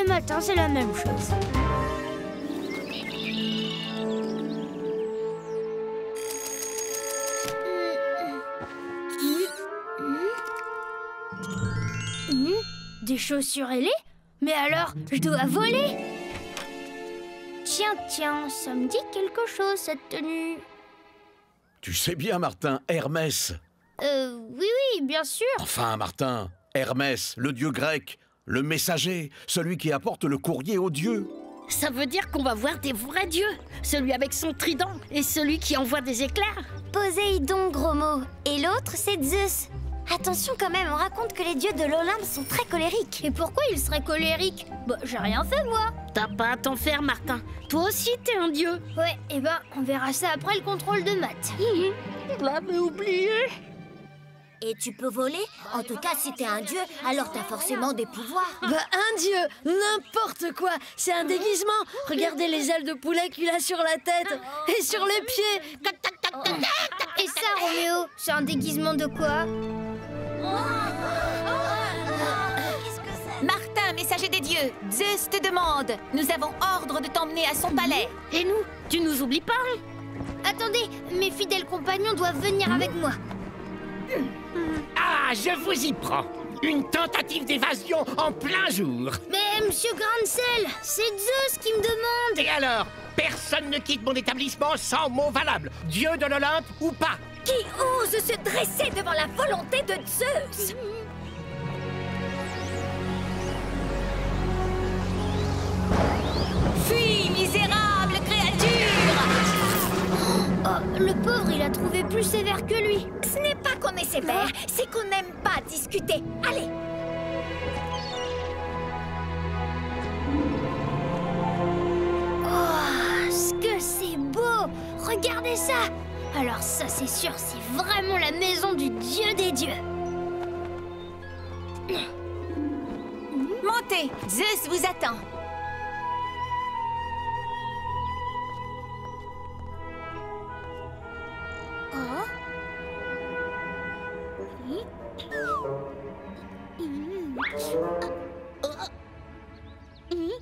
les matins, c'est la même chose. Des chaussures ailées? Mais alors, je dois voler? Tiens, ça me dit quelque chose, cette tenue. Tu sais bien, Martin, Hermès. Oui, bien sûr. Enfin, Martin, Hermès, le dieu grec, le messager, celui qui apporte le courrier aux dieux. Ça veut dire qu'on va voir des vrais dieux. Celui avec son trident et celui qui envoie des éclairs. Poséidon, gros mot. Et l'autre, c'est Zeus. Attention quand même, on raconte que les dieux de l'Olympe sont très colériques. Et pourquoi ils seraient colériques? Bah, j'ai rien fait, moi. T'as pas à t'en faire, Martin. Toi aussi, t'es un dieu. Ouais, et ben, on verra ça après le contrôle de maths. Je l'avais oublié. Et tu peux voler? En tout cas, si t'es un dieu, alors t'as forcément des pouvoirs. Bah, un dieu, n'importe quoi. C'est un déguisement. Regardez les ailes de poulet qu'il a sur la tête et sur les pieds. Et ça, Roméo, c'est un déguisement de quoi? Martin, messager des dieux, Zeus te demande. Nous avons ordre de t'emmener à son palais. Et nous, tu nous oublies pas? Attendez, mes fidèles compagnons doivent venir avec moi. Ah, je vous y prends. Une tentative d'évasion en plein jour. Mais monsieur Grancel, c'est Zeus qui me demande. Et alors, personne ne quitte mon établissement sans mot valable. Dieu de l'Olympe ou pas. Qui ose se dresser devant la volonté de Zeus? Fuis, misérable créature! Oh, le pauvre, il a trouvé plus sévère que lui. Ce n'est pas qu'on est sévère, c'est qu'on n'aime pas discuter. Allez! Oh, ce que c'est beau! Regardez ça! Alors ça, c'est sûr, c'est vraiment la maison du dieu des dieux. Montez, Zeus vous attend.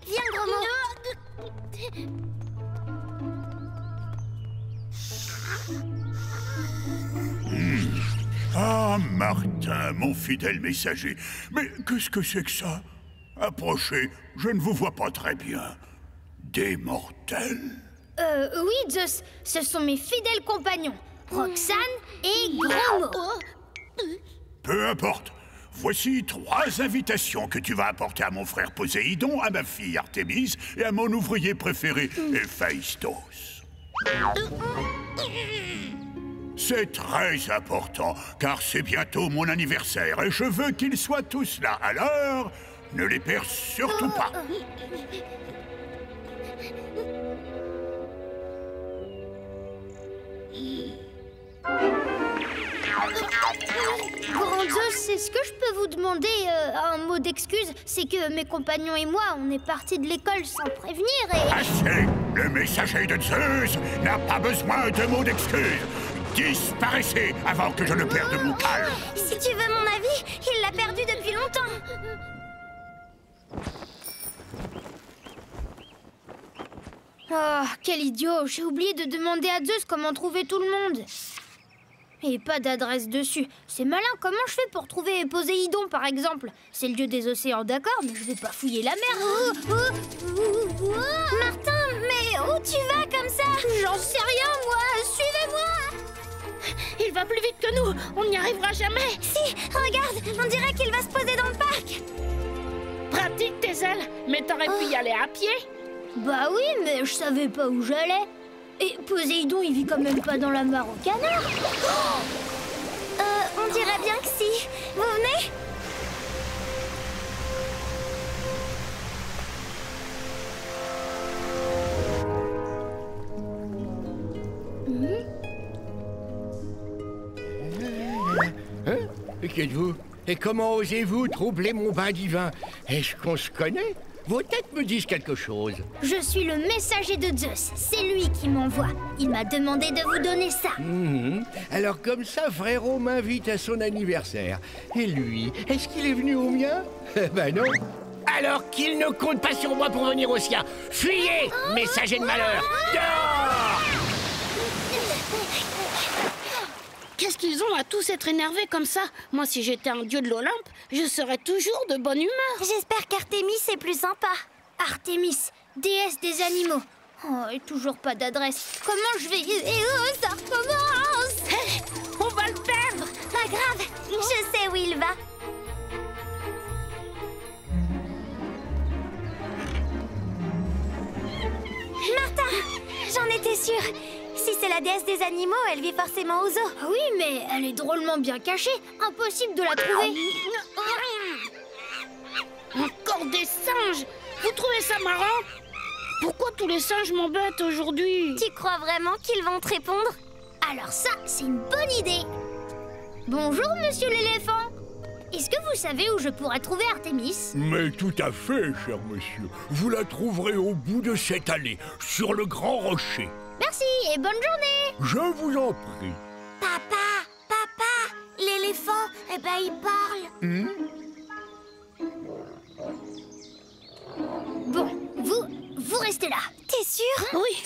Viens, gros mot. Ah, Martin, mon fidèle messager. Mais qu'est-ce que c'est que ça? Approchez, je ne vous vois pas très bien. Des mortels? Oui, Zeus, ce sont mes fidèles compagnons, Roxane et Gros Mot. Peu importe. Voici 3 invitations que tu vas apporter à mon frère Poséidon, à ma fille Artémise et à mon ouvrier préféré, Héphaïstos. C'est très important, car c'est bientôt mon anniversaire et je veux qu'ils soient tous là. Alors, ne les perds surtout pas. Grand Zeus, est-ce que je peux vous demander un mot d'excuse? C'est que mes compagnons et moi, on est partis de l'école sans prévenir et... Assez! Le messager de Zeus n'a pas besoin de mots d'excuse. Disparaissez avant que je ne perde mon calme. Si tu veux mon avis, il l'a perdu depuis longtemps. Oh, quel idiot! J'ai oublié de demander à Zeus comment trouver tout le monde. Et pas d'adresse dessus. C'est malin, comment je fais pour trouver Poséidon, par exemple? C'est le dieu des océans, d'accord, mais je vais pas fouiller la mer. Martin, mais où tu vas comme ça? J'en sais rien, moi. Suivez-moi. Il va plus vite que nous. On n'y arrivera jamais. Si, regarde, on dirait qu'il va se poser dans le parc. Pratique tes ailes. Mais t'aurais pu y aller à pied. Bah oui, mais je savais pas où j'allais. Et Poséidon, il vit quand même pas dans la mare au canard. On dirait bien que si. Vous venez? Qui êtes-vous? Et comment osez-vous troubler mon bain divin? Est-ce qu'on se connaît? Vos têtes me disent quelque chose. Je suis le messager de Zeus. C'est lui qui m'envoie. Il m'a demandé de vous donner ça. Alors comme ça, frérot m'invite à son anniversaire. Et lui, est-ce qu'il est venu au mien? Ben non. alors qu'il ne compte pas sur moi pour venir au sien. Fuyez, messager de malheur. Dehors! Qu'est-ce qu'ils ont à tous être énervés comme ça? Moi, si j'étais un dieu de l'Olympe, je serais toujours de bonne humeur. J'espère qu'Artémis est plus sympa. Artémis, déesse des animaux. Oh, et toujours pas d'adresse. Comment je vais... ça recommence! Hé, on va le perdre! Pas grave, je sais où il va. Martin, j'en étais sûre. Si c'est la déesse des animaux, elle vit forcément aux zoo. Oui, mais elle est drôlement bien cachée. Impossible de la trouver. Encore des singes! Vous trouvez ça marrant? Pourquoi tous les singes m'embêtent aujourd'hui? Tu crois vraiment qu'ils vont te répondre? Alors ça, c'est une bonne idée. Bonjour, monsieur l'éléphant. Est-ce que vous savez où je pourrais trouver Artémis? Mais tout à fait, cher monsieur. Vous la trouverez au bout de cette allée, sur le grand rocher. Merci et bonne journée. Je vous en prie. Papa, l'éléphant, eh ben il parle. Bon, vous restez là. T'es sûr? Oui.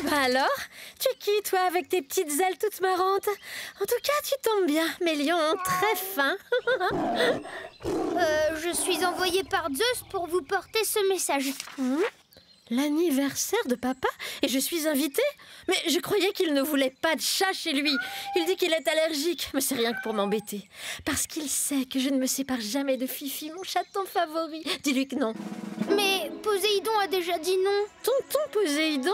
Bah alors, tu es qui, toi, avec tes petites ailes toutes marrantes? En tout cas, tu tombes bien. Mes lions ont très faim. Je suis envoyée par Zeus pour vous porter ce message. L'anniversaire de papa? Et je suis invitée? Mais je croyais qu'il ne voulait pas de chat chez lui. Il dit qu'il est allergique, mais c'est rien que pour m'embêter. Parce qu'il sait que je ne me sépare jamais de Fifi, mon chaton favori. Dis-lui que non. Mais Poséidon a déjà dit non. Tonton Poséidon?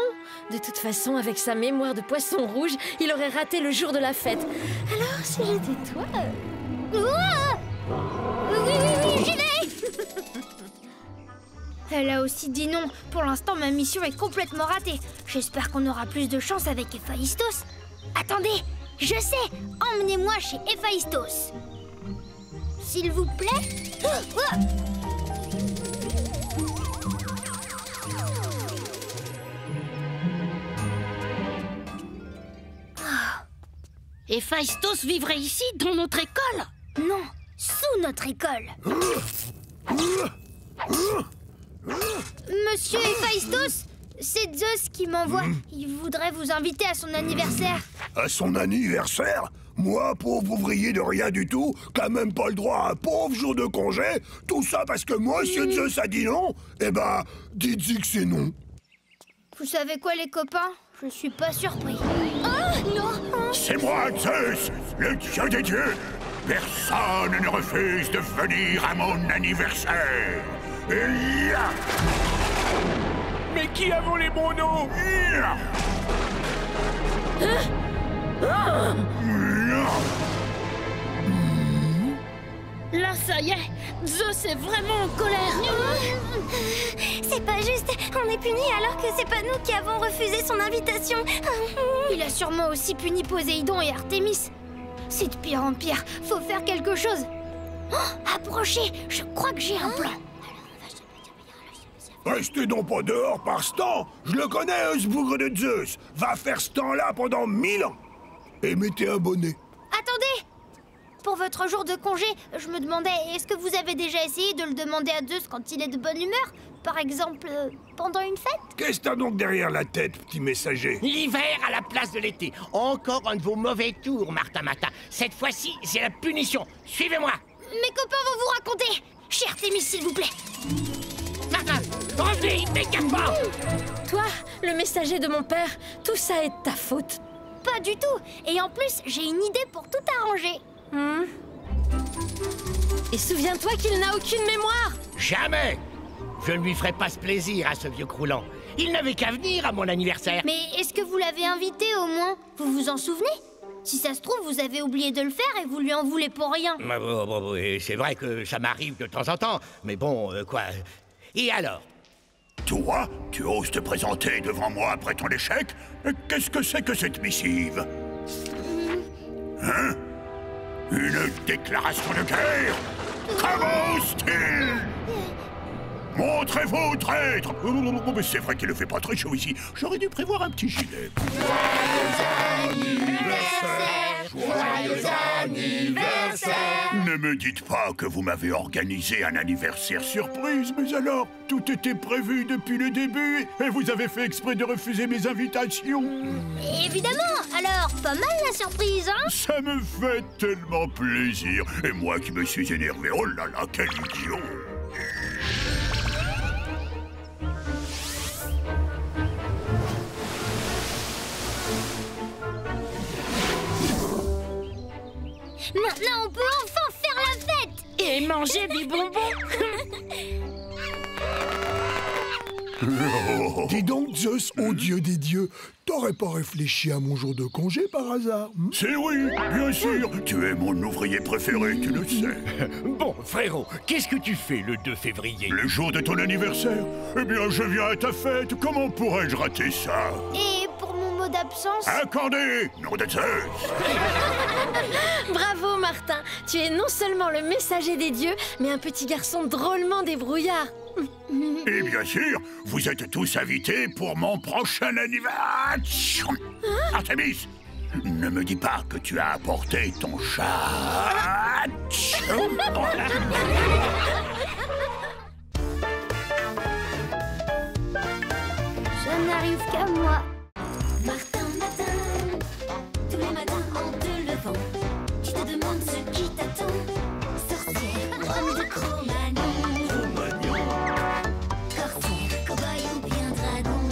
De toute façon, avec sa mémoire de poisson rouge, il aurait raté le jour de la fête. Alors, si j'étais toi... Oui, j'y vais. Elle a aussi dit non. Pour l'instant, ma mission est complètement ratée. J'espère qu'on aura plus de chance avec Héphaïstos. Attendez, je sais. Emmenez-moi chez Héphaïstos. S'il vous plaît. Héphaïstos vivrait ici, dans notre école? Non, sous notre école. Monsieur Héphaïstos, c'est Zeus qui m'envoie. Il voudrait vous inviter à son anniversaire. À son anniversaire? Moi, pauvre ouvrier de rien du tout, qui a même pas le droit à un pauvre jour de congé? Tout ça parce que monsieur Zeus a dit non? Eh ben, dites-y que c'est non. Vous savez quoi, les copains? Je suis pas surpris. Oh, non! C'est moi, Zeus, le dieu des dieux. Personne ne refuse de venir à mon anniversaire. Et là... Mais qui a volé mon eau? Là, ça y est, Zeus est vraiment en colère. C'est pas juste, on est punis alors que c'est pas nous qui avons refusé son invitation. Il a sûrement aussi puni Poséidon et Artémis. C'est de pire en pire, faut faire quelque chose. Oh, approchez, je crois que j'ai un plan. Restez donc pas dehors par ce temps. Je le connais, ce bougre de Zeus. Va faire ce temps-là pendant 1000 ans. Et mettez un bonnet. Attendez! Pour votre jour de congé, je me demandais, est-ce que vous avez déjà essayé de le demander à Zeus quand il est de bonne humeur? Par exemple, pendant une fête? Qu'est-ce que t'as donc derrière la tête, petit messager? L'hiver à la place de l'été. Encore un de vos mauvais tours, Martin Matin. Cette fois-ci, c'est la punition. Suivez-moi. Mes copains vont vous raconter. Cher Artémis, s'il vous plaît. Martin, revenez immédiatement. Toi, le messager de mon père, tout ça est de ta faute. Pas du tout. Et en plus, j'ai une idée pour tout arranger. Et souviens-toi qu'il n'a aucune mémoire. Jamais. Je ne lui ferai pas ce plaisir à ce vieux croulant. Il n'avait qu'à venir à mon anniversaire. Mais est-ce que vous l'avez invité au moins? Vous vous en souvenez? Si ça se trouve, vous avez oublié de le faire et vous lui en voulez pour rien. Oui, c'est vrai que ça m'arrive de temps en temps. Mais bon, quoi... Et alors? Toi, tu oses te présenter devant moi après ton échec? Qu'est-ce que c'est que cette missive? Hein? Une déclaration de guerre? Comment ose-t-il? Montrez-vous, traître! Mais c'est vrai qu'il ne fait pas très chaud ici. J'aurais dû prévoir un petit gilet. Joyeux anniversaire! Joyeux anniversaire! Ne me dites pas que vous m'avez organisé un anniversaire surprise, mais alors, tout était prévu depuis le début et vous avez fait exprès de refuser mes invitations. Évidemment. Alors, pas mal la surprise, hein? Ça me fait tellement plaisir. Et moi qui me suis énervé, oh là là, quel idiot! Maintenant, on peut enfin faire la fête! Et manger des bonbons. Dis donc, Zeus, ô dieu des dieux, t'aurais pas réfléchi à mon jour de congé par hasard? C'est oui, bien sûr. Tu es mon ouvrier préféré, tu le sais. Bon, frérot, qu'est-ce que tu fais le 2 février? Le jour de ton anniversaire? Eh bien, je viens à ta fête. Comment pourrais-je rater ça? Et pour mon mot d'absence? Accordé, nom de Zeus. Bravo, Martin. Tu es non seulement le messager des dieux, mais un petit garçon drôlement débrouillard. Et bien sûr, vous êtes tous invités pour mon prochain anniversaire. Artemis, ne me dis pas que tu as apporté ton chat. Ça n'arrive qu'à moi. Martin, matin, tous les matins en te levant, tu te demandes ce qui t'attend. Sorcière, homme de Cro-Magnon, corsaire, cow-boy ou bien dragon,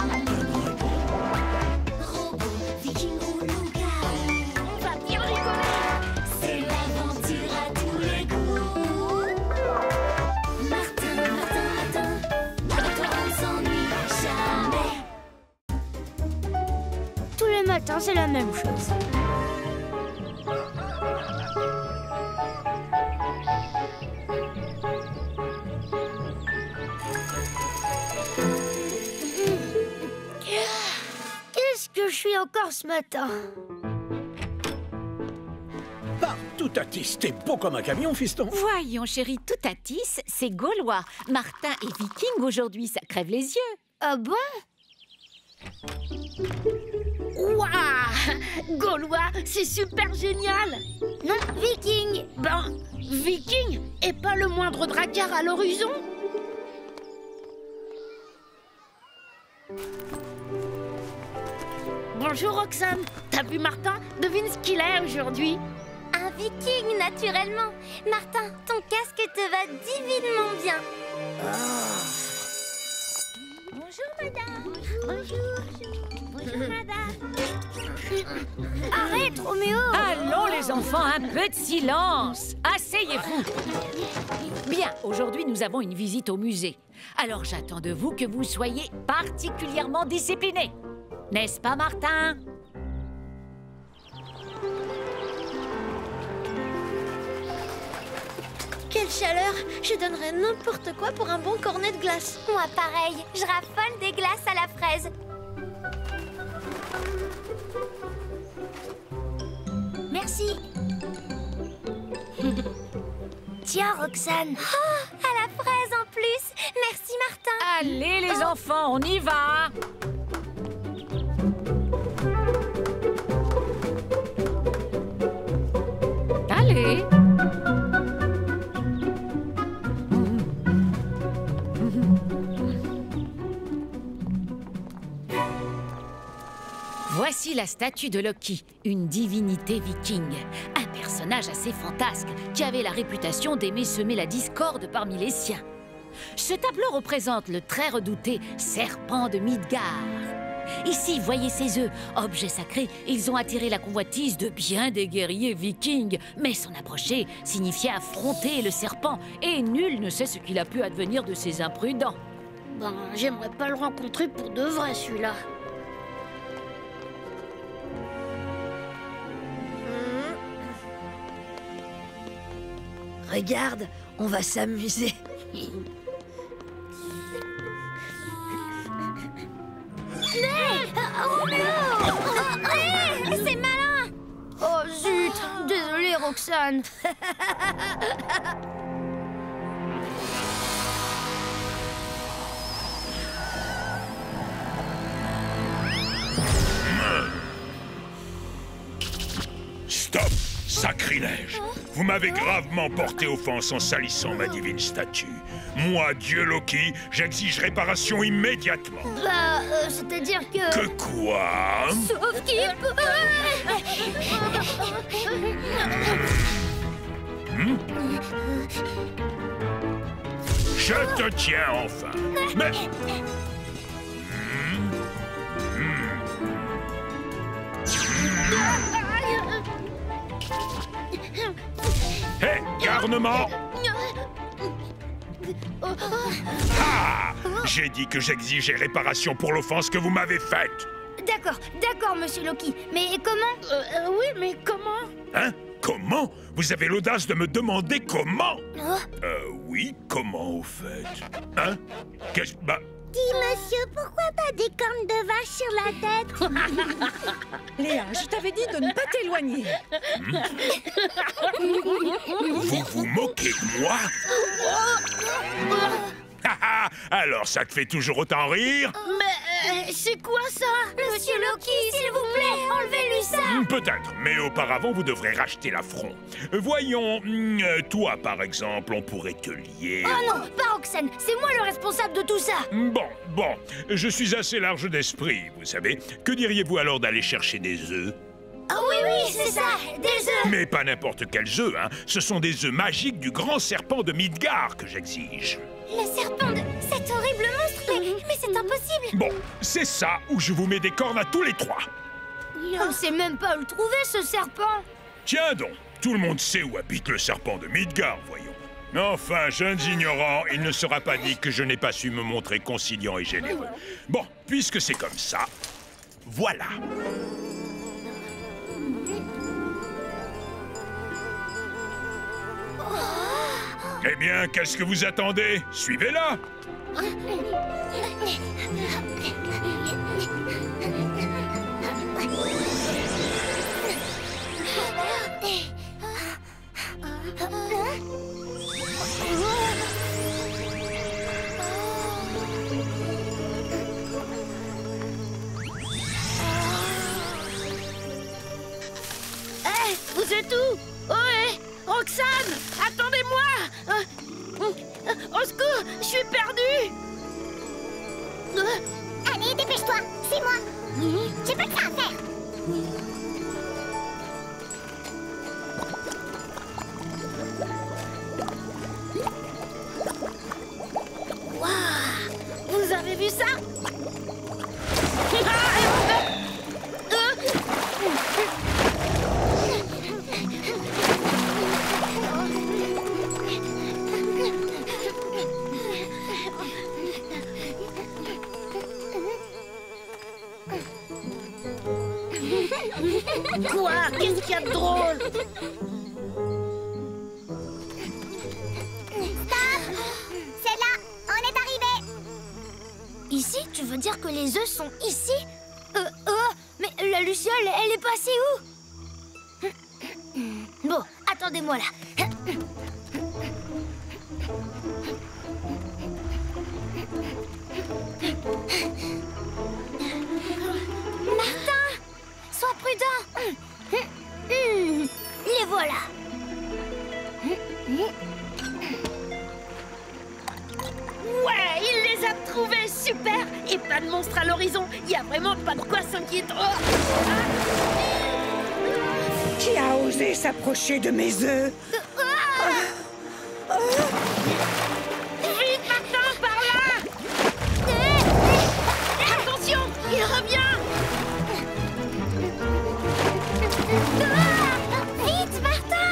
robot, viking ou loup-garou, On va bien rigoler. c'est l'aventure à tous les goûts. Martin, Martin, Martin, avec toi on s'ennuie jamais. Tous les matins, c'est la même chose. Qu'est-ce que je suis encore ce matin? Partout à Tis, t'es beau comme un camion, fiston. Voyons, chérie, tout à Tis, c'est gaulois. Martin est viking aujourd'hui, ça crève les yeux. Ah bon? Waouh! Gaulois, c'est super génial. Non, viking! Ben, viking et pas le moindre dracard à l'horizon. Bonjour Roxane. T'as vu Martin? Devine ce qu'il est aujourd'hui. Un viking, naturellement. Martin, ton casque te va divinement bien. Bonjour, madame. Bonjour, madame. Arrête, Roméo! Allons les enfants, un peu de silence. Asseyez-vous. Bien, aujourd'hui nous avons une visite au musée. Alors j'attends de vous que vous soyez particulièrement disciplinés. N'est-ce pas, Martin? Quelle chaleur! Je donnerais n'importe quoi pour un bon cornet de glace. Moi, pareil. Je raffole des glaces à la fraise. Merci. Tiens, Roxane. Oh, à la fraise en plus. Merci, Martin. Allez les enfants, on y va. Allez. Voici la statue de Loki, une divinité viking. Un personnage assez fantasque qui avait la réputation d'aimer semer la discorde parmi les siens. Ce tableau représente le très redouté serpent de Midgard. Ici, voyez ses œufs, objets sacrés, ils ont attiré la convoitise de bien des guerriers vikings. Mais s'en approcher signifiait affronter le serpent, et nul ne sait ce qu'il a pu advenir de ces imprudents. Ben, j'aimerais pas le rencontrer pour de vrai, celui-là. Regarde, on va s'amuser. C'est malin. Oh zut! Désolée, Roxane. Stop! Sacrilège! Vous m'avez gravement porté offense en salissant ma divine statue. Moi, dieu Loki, j'exige réparation immédiatement. Bah, c'est-à-dire que... Que quoi? Sauf qu'il peut... Je te tiens enfin. Mais... Hé, garnement! Ah! J'ai dit que j'exigeais réparation pour l'offense que vous m'avez faite. D'accord, monsieur Loki. Mais comment? Oui, mais comment? Hein? Comment? Vous avez l'audace de me demander comment? Oh. Oui, comment au fait? Hein? Qu'est-ce... Bah... Dis, monsieur, pourquoi pas des cornes de vache sur la tête? Léa, je t'avais dit de ne pas t'éloigner. Vous vous moquez de moi? Alors, ça te fait toujours autant rire? Mais c'est quoi ça? Monsieur Loki, s'il vous plaît, enlevez-lui ça! Peut-être, mais auparavant, vous devrez racheter l'affront. Voyons, toi, par exemple, on pourrait te lier... Oh non, pas Roxane, c'est moi le responsable de tout ça! Bon, je suis assez large d'esprit, vous savez. Que diriez-vous alors d'aller chercher des œufs? Ah oui, c'est ça, des œufs! Mais pas n'importe quels œufs, hein. Ce sont des œufs magiques du grand serpent de Midgard que j'exige. Le serpent de... cet horrible monstre, mais c'est impossible! Bon, c'est ça, ou je vous mets des cornes à tous les trois. On sait même pas où le trouver, ce serpent! Tiens donc, tout le monde sait où habite le serpent de Midgard, voyons. Enfin, jeunes ignorants, il ne sera pas dit que je n'ai pas su me montrer conciliant et généreux. Bon, puisque c'est comme ça, voilà. Eh bien, qu'est-ce que vous attendez? Suivez-la! Hé, vous êtes où? Ohé, Roxane, attendez-moi! Au secours, je suis perdue! Allez, dépêche-toi, c'est moi. J'ai pas que ça à faire. Waouh! Vous avez vu ça? Quoi? Qu'est-ce qu'il y a de drôle? Stop! C'est là, on est arrivé. Ici? Tu veux dire que les œufs sont ici? Mais la luciole, elle est passée où? Bon, attendez-moi là. Martin! Sois prudent! Les voilà! Ouais, il les a trouvés, super! Et pas de monstre à l'horizon, il y a vraiment pas de quoi s'inquiéter. Qui a osé s'approcher de mes œufs? Vite, Martin, par là! Attention, il revient! Vite, Martin!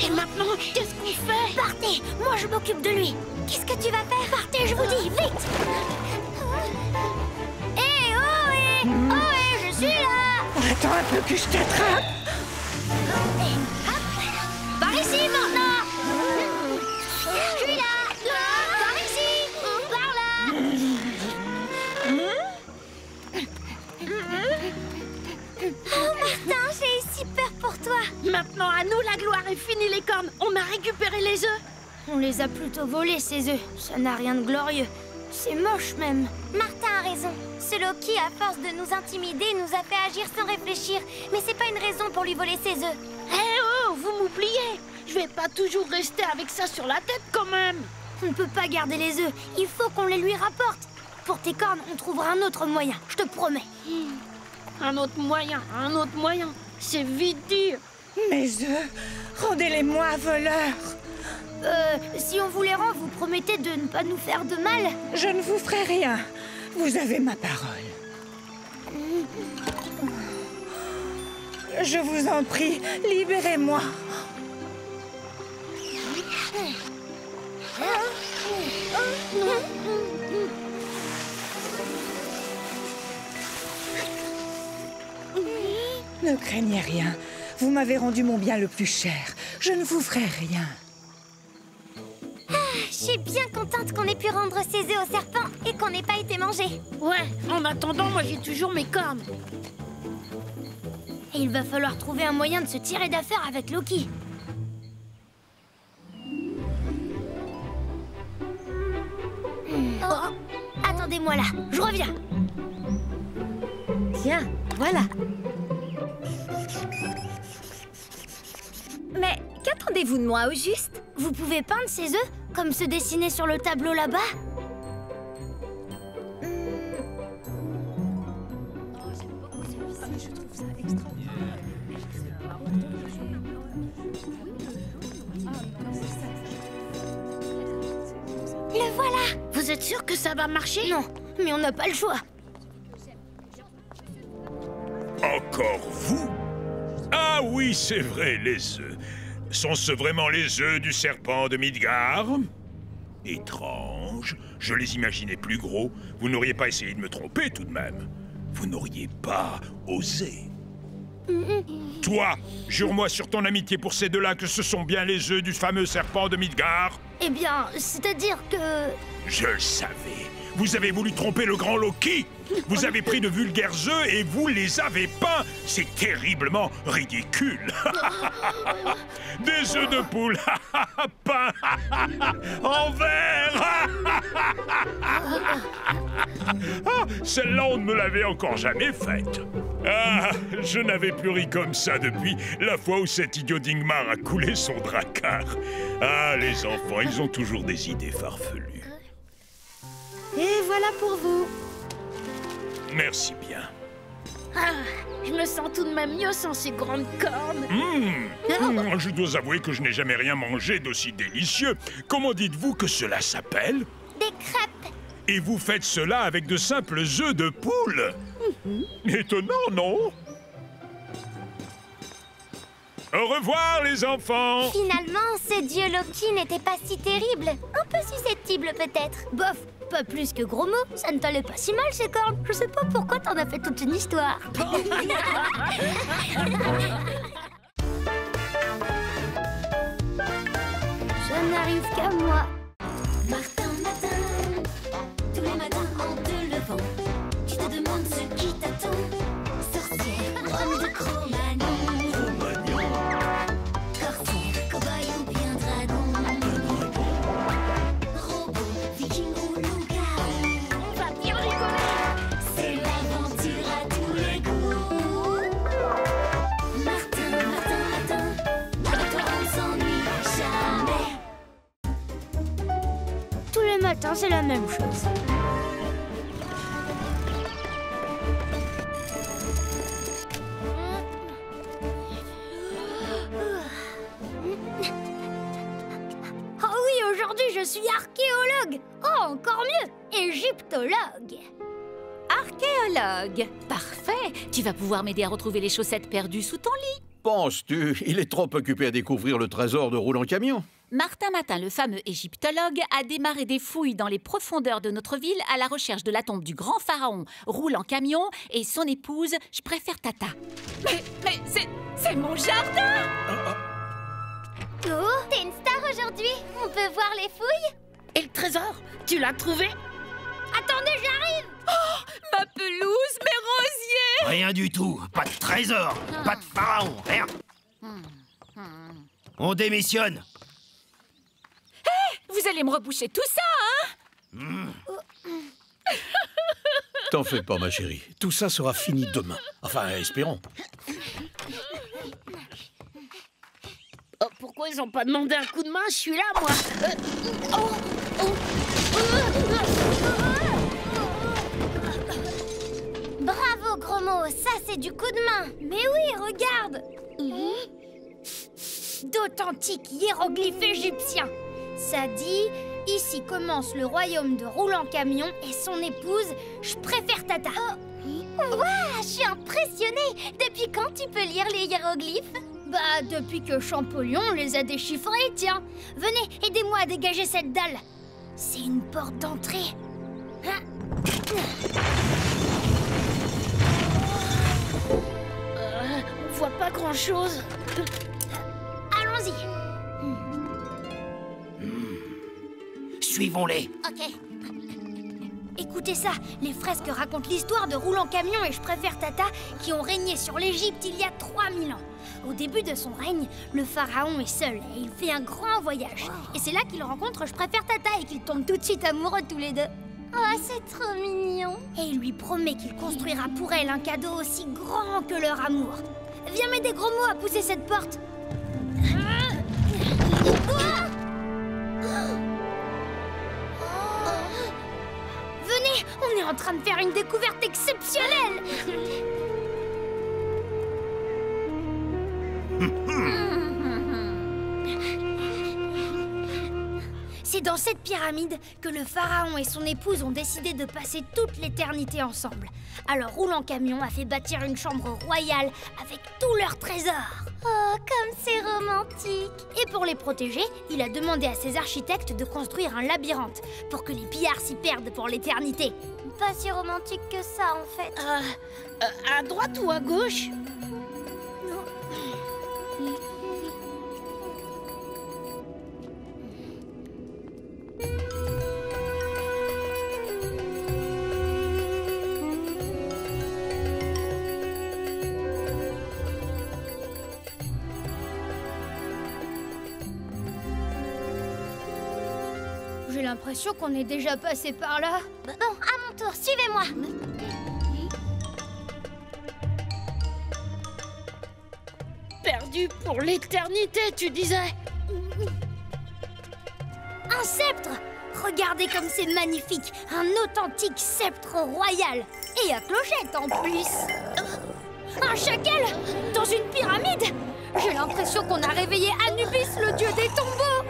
Et maintenant, qu'est-ce qu'on fait? Partez! Moi, je m'occupe de lui! Qu'est-ce que tu vas faire? Partez, je vous dis, vite! Hé, je suis là! Attends un peu que je t'attrape. Par ici, maintenant! Je suis là! Par ici! Par là! Oh, Martin, j'ai si peur pour toi! Maintenant, à nous la gloire et fini les cornes. On a récupéré les œufs. On les a plutôt volés, ces œufs. Ça n'a rien de glorieux. C'est moche même. Martin a raison. Ce Loki, à force de nous intimider, nous a fait agir sans réfléchir. Mais c'est pas une raison pour lui voler ses œufs. Eh oh, vous m'oubliez. Je vais pas toujours rester avec ça sur la tête quand même. On ne peut pas garder les œufs. Il faut qu'on les lui rapporte. Pour tes cornes, on trouvera un autre moyen, je te promets. Un autre moyen. C'est vite dit. Mes œufs, rendez-les-moi, voleurs. Si on vous les rend, vous promettez de ne pas nous faire de mal? Je ne vous ferai rien. Vous avez ma parole. Je vous en prie, libérez-moi. Ne craignez rien. Vous m'avez rendu mon bien le plus cher. Je ne vous ferai rien. Je suis bien contente qu'on ait pu rendre ses œufs au serpent et qu'on n'ait pas été mangé. Ouais, en attendant, moi j'ai toujours mes cornes. Et il va falloir trouver un moyen de se tirer d'affaire avec Loki. Oh, attendez-moi là, je reviens. Tiens, voilà. Mais qu'attendez-vous de moi au juste? Vous pouvez peindre ces œufs comme ceux dessinés sur le tableau là-bas? Le voilà. Vous êtes sûr que ça va marcher? Non, mais on n'a pas le choix. Encore vous? Ah oui, c'est vrai, les œufs. Sont-ce vraiment les œufs du serpent de Midgard? Étrange. Je les imaginais plus gros. Vous n'auriez pas essayé de me tromper tout de même. Vous n'auriez pas osé. Toi, jure-moi sur ton amitié pour ces deux-là que ce sont bien les œufs du fameux serpent de Midgard. Eh bien, c'est-à-dire que... Je le savais. Vous avez voulu tromper le grand Loki. Vous avez pris de vulgaires œufs et vous les avez peints. C'est terriblement ridicule. Des œufs de poule peints en verre. Celle-là, on ne me l'avait encore jamais faite. Ah, je n'avais plus ri comme ça depuis la fois où cet idiot d'Ingmar a coulé son drakkar. Ah, les enfants, ils ont toujours des idées farfelues. Et voilà pour vous. Merci bien. Ah, je me sens tout de même mieux sans ces grandes cornes. Je dois avouer que je n'ai jamais rien mangé d'aussi délicieux. Comment dites-vous que cela s'appelle? Des crêpes. Et vous faites cela avec de simples œufs de poule? Étonnant, non? Au revoir, les enfants! Finalement, ce dieu Loki n'était pas si terrible. Un peu susceptible, peut-être. Bof, pas plus que gros mots, ça ne t'allait pas si mal ces cornes. Je sais pas pourquoi t'en as fait toute une histoire. Ça n'arrive qu'à moi. Martin matin, tous les matins en te levant, tu te demandes ce qui t'attend. Sorcière, homme de Cro-Magnon, corsaire, cow-boy ou bien dragon, robot, viking ou loup-garou. On va bien rigoler. C'est l'aventure à tous les goûts. Martin, Martin, Martin, avec toi on s'ennuie jamais. Tous les matins, c'est la même chose. Oh oui, aujourd'hui, je suis archéologue. Oh, encore mieux, égyptologue. Archéologue. Parfait. Tu vas pouvoir m'aider à retrouver les chaussettes perdues sous ton lit. Penses-tu? Il est trop occupé à découvrir le trésor de Roulant Camion. Martin Matin, le fameux égyptologue, a démarré des fouilles dans les profondeurs de notre ville à la recherche de la tombe du grand pharaon Roulant Camion et son épouse, je préfère Tata. Mais c'est mon jardin! Oh, t'es une star aujourd'hui. On peut voir les fouilles? Et le trésor, tu l'as trouvé? Attendez, j'arrive. Ma pelouse, mes rosiers! Rien du tout. Pas de trésor. Pas de pharaon. Rien. On démissionne. Vous allez me reboucher tout ça, hein? T'en fais pas, ma chérie. Tout ça sera fini demain. Enfin, espérons. Oh, pourquoi ils ont pas demandé un coup de main? Je suis là, moi. Bravo, Gros Mot, ça c'est du coup de main. Mais oui, regarde. D'authentiques hiéroglyphes égyptiens. Ça dit, ici commence le royaume de Roulant Camion et son épouse, je préfère Tata. Ouah, je suis impressionnée. Depuis quand tu peux lire les hiéroglyphes? Bah, depuis que Champollion les a déchiffrés, tiens. Venez, aidez-moi à dégager cette dalle. C'est une porte d'entrée. On voit pas grand-chose. Allons-y. Suivons-les. Ok. Écoutez ça, les fresques racontent l'histoire de Roulant Camion et je préfère Tata qui ont régné sur l'Égypte il y a 3000 ans. Au début de son règne, le pharaon est seul et il fait un grand voyage. Et c'est là qu'il rencontre je préfère Tata et qu'ils tombent tout de suite amoureux tous les deux. Oh, c'est trop mignon. Et il lui promet qu'il construira pour elle un cadeau aussi grand que leur amour. Viens m'aider, Gros Mot, à pousser cette porte. Venez, on est en train de faire une découverte exceptionnelle. C'est dans cette pyramide que le pharaon et son épouse ont décidé de passer toute l'éternité ensemble. Alors Roulant Camion a fait bâtir une chambre royale avec tous leurs trésors. Oh, comme c'est romantique. Et pour les protéger, il a demandé à ses architectes de construire un labyrinthe pour que les pillards s'y perdent pour l'éternité. Pas si romantique que ça, en fait. À droite ou à gauche? J'ai l'impression qu'on est déjà passé par là. Bon, à mon tour, suivez-moi. Perdu pour l'éternité, tu disais? Un sceptre! Regardez comme c'est magnifique! Un authentique sceptre royal! Et à clochette en plus! Un chacal! Dans une pyramide! J'ai l'impression qu'on a réveillé Anubis, le dieu des tombeaux!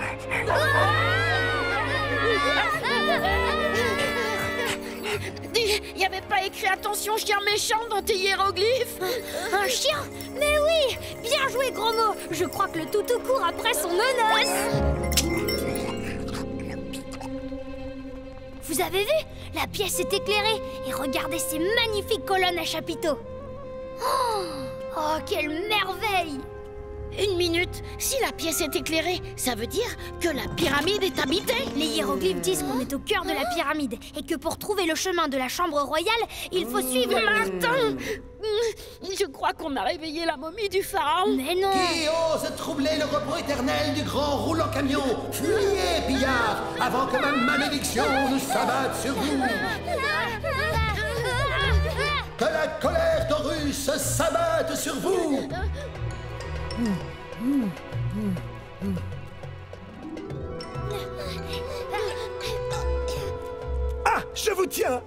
Il n'y avait pas écrit attention chien méchant dans tes hiéroglyphes? Un chien? Mais oui! Bien joué, Gros Mot! Je crois que le toutou court après son menace! Vous avez vu? La pièce est éclairée et regardez ces magnifiques colonnes à chapiteaux! Oh, quelle merveille! Une minute, si la pièce est éclairée, ça veut dire que la pyramide est habitée? Les hiéroglyphes disent qu'on est au cœur de la pyramide et que pour trouver le chemin de la chambre royale, il faut suivre... Martin! Je crois qu'on a réveillé la momie du pharaon. Mais non! Qui ose troubler le repos éternel du grand Roulant Camion? Fuyez, pillards, avant que ma malédiction ne s'abatte sur vous! Que la colère d'Horus s'abatte sur vous! Ah, je vous tiens!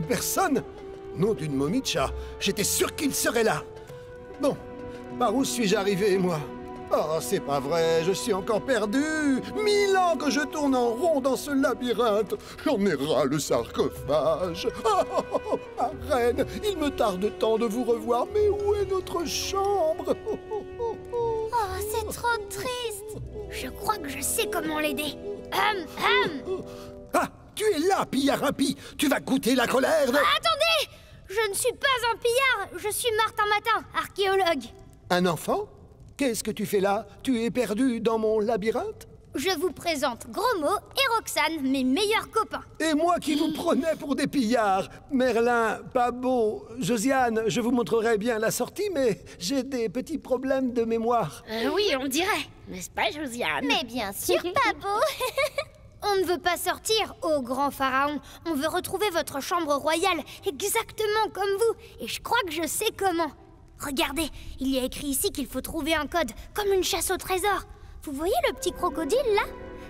Personne? Nom d'une momie de chat. J'étais sûr qu'il serait là. Bon, par où suis-je arrivé, moi? Oh, c'est pas vrai, je suis encore perdu. 1000 ans que je tourne en rond dans ce labyrinthe. J'en ai ras le sarcophage. Oh, ma reine, il me tarde tant de vous revoir, mais où est notre chambre? Oh, c'est trop triste. Je crois que je sais comment l'aider. Ah, tu es là, pillard impie. Tu vas goûter la colère de... Attendez! Je ne suis pas un pillard, je suis Martin Matin, archéologue. Un enfant? Qu'est-ce que tu fais là? Tu es perdu dans mon labyrinthe? Je vous présente Gros Mot et Roxane, mes meilleurs copains. Et moi qui vous prenais pour des pillards. Merlin, pas beau. Josiane, je vous montrerai bien la sortie, mais j'ai des petits problèmes de mémoire. Oui, on dirait. N'est-ce pas, Josiane? Mais bien sûr, pas beau. On ne veut pas sortir, ô grand pharaon. On veut retrouver votre chambre royale, exactement comme vous. Et je crois que je sais comment. Regardez, il y a écrit ici qu'il faut trouver un code, comme une chasse au trésor. Vous voyez le petit crocodile, là?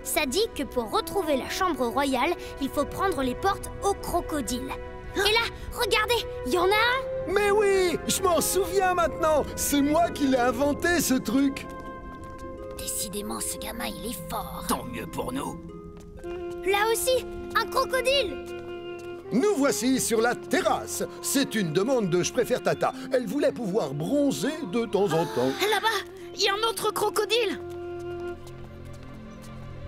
Ça dit que pour retrouver la chambre royale, il faut prendre les portes au crocodile. Et là, regardez, il y en a un! Mais oui, je m'en souviens maintenant. C'est moi qui l'ai inventé, ce truc. Décidément, ce gamin, il est fort. Tant mieux pour nous. Là aussi, un crocodile! Nous voici sur la terrasse. C'est une demande de Je préfère Tata. Elle voulait pouvoir bronzer de temps en temps. Là-bas, il y a un autre crocodile.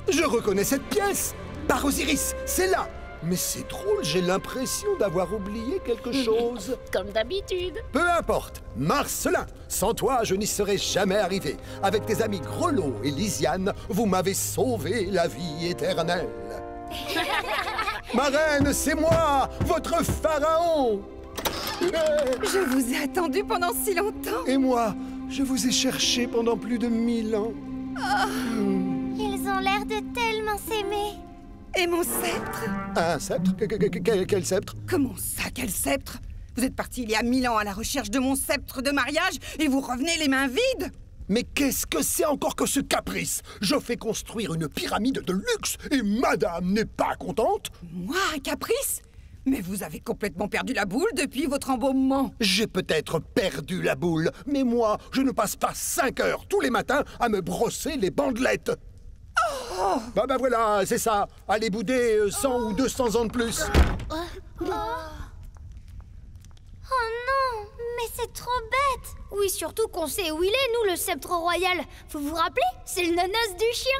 Je reconnais cette pièce. Bar Osiris, c'est là. Mais c'est drôle, j'ai l'impression d'avoir oublié quelque chose. Comme d'habitude. Peu importe, Marcelin, sans toi, je n'y serais jamais arrivé. Avec tes amis Grelot et Lysiane, vous m'avez sauvé la vie éternelle. Ma reine, c'est moi, votre pharaon. Je vous ai attendu pendant si longtemps. Et moi, je vous ai cherché pendant plus de 1000 ans. Ils ont l'air de tellement s'aimer. Et mon sceptre? Un sceptre? Quel sceptre? Comment ça, quel sceptre? Vous êtes parti il y a 1000 ans à la recherche de mon sceptre de mariage et vous revenez les mains vides? Mais qu'est-ce que c'est encore que ce caprice? Je fais construire une pyramide de luxe et madame n'est pas contente? Moi, un caprice? Mais vous avez complètement perdu la boule depuis votre embaumement. J'ai peut-être perdu la boule, mais moi, je ne passe pas 5 heures tous les matins à me brosser les bandelettes. Oh! Bah voilà, c'est ça. Allez bouder 100 ou 200 ans de plus. Oh non, mais c'est trop bête. Oui, surtout qu'on sait où il est, nous, le sceptre royal. Vous vous rappelez? C'est le nanos du chien.